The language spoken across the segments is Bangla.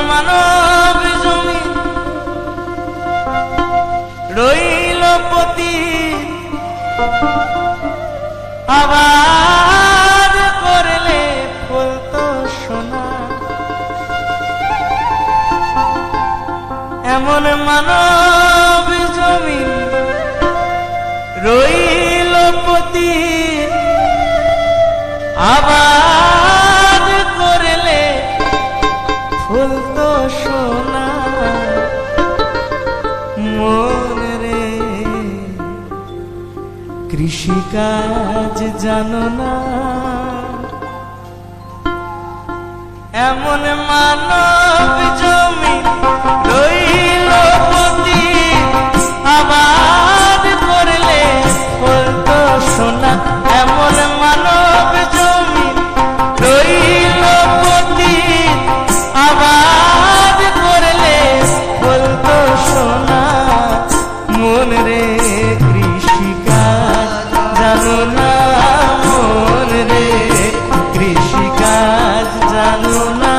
মানব জমি রইল পতি আবাদ করলে ফলতো সোনা। এমন মানব জমি রইল পতি আবাদ করলে ফলতো সোনা। মন রে কৃষিকাজ জানো না, এমন মানব জমি রইল পতি আবাদ করলে ফলতো সোনা। এমন মানব জমি রইল পতি আবাদ করলে ফলতো সোনা। মন রে কৃষিকাজ জানো না, মন রে কৃষিকাজ জানো না।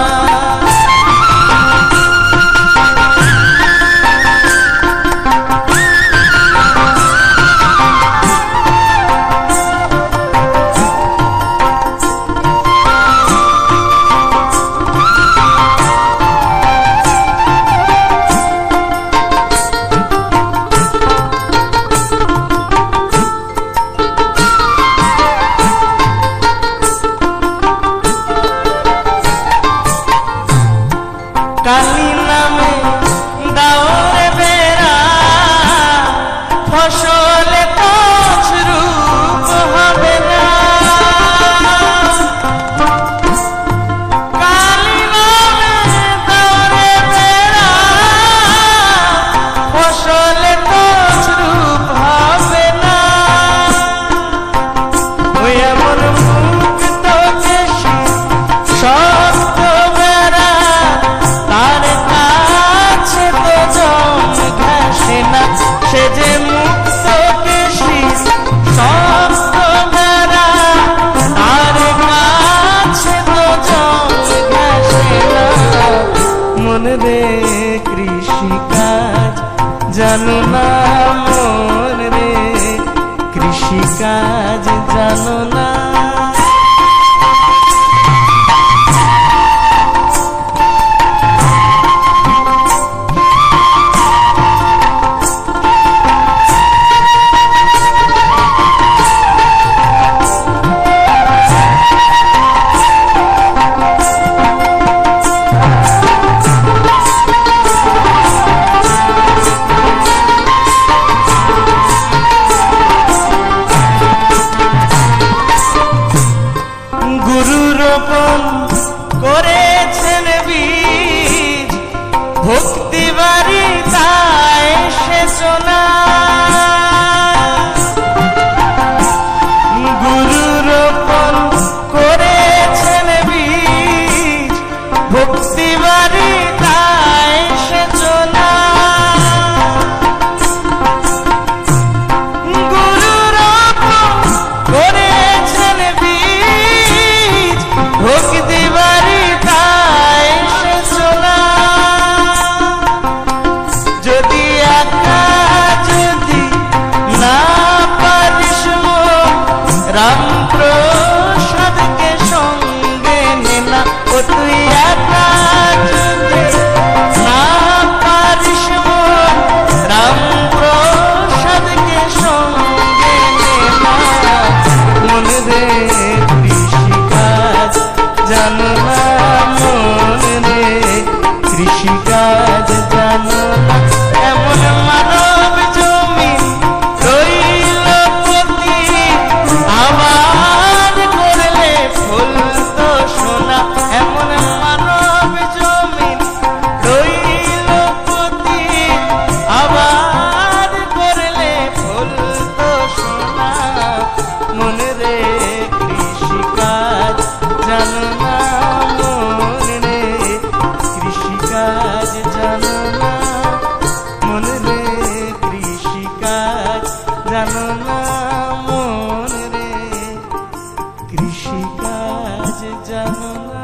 কালী নামে দাওরে বেড়া ফসলে তছরূপ হবে না। কালী নামে দাওরে বেড়া ফসলে তছরূপ হবে না। ওই এমন মুক্ত কেশী সত্য বেড়া তার কাছে তো জম ঘাসে না। সে যে মুক্ত কেশী সত্য বেড়া তার কাছে তো জম ঘাসে না। মন রে কৃষিকাজ জানো না, মন রে কৃষিকাজ জানো না। গুরু রোপণ করেছেন বীজ, ভক্তি বাড়ি তাই সেচনা। গুরু রোপণ করেছেন বীজ, ভক্তি বাড়ি তাই সেচনা। গুরু রোপণ করেছেন বীজ, ভক্তি বাড়ি তাই সেচনা। যদি একা যদি না পারিস রাম প্রসাদকে সঙ্গে নে না। ও তুই একা যদি না পারিস রাম প্রসাদকে সঙ্গে নে না। মন রে কৃষিকাজ জানো না, মন রে কৃষিকাজ জানো না। এমন মানব জমি রইল পতি আবাদ করলে ফলতো সোনা। এমন মানব জমি রইল পতি আবাদ করলে ফলতো সোনা। মন রে কৃষিকাজ জানো না, মন রে কৃষিকাজ জানো না। মন রে কৃষিকাজ জানো না, মন রে কৃষিকাজ জানো না।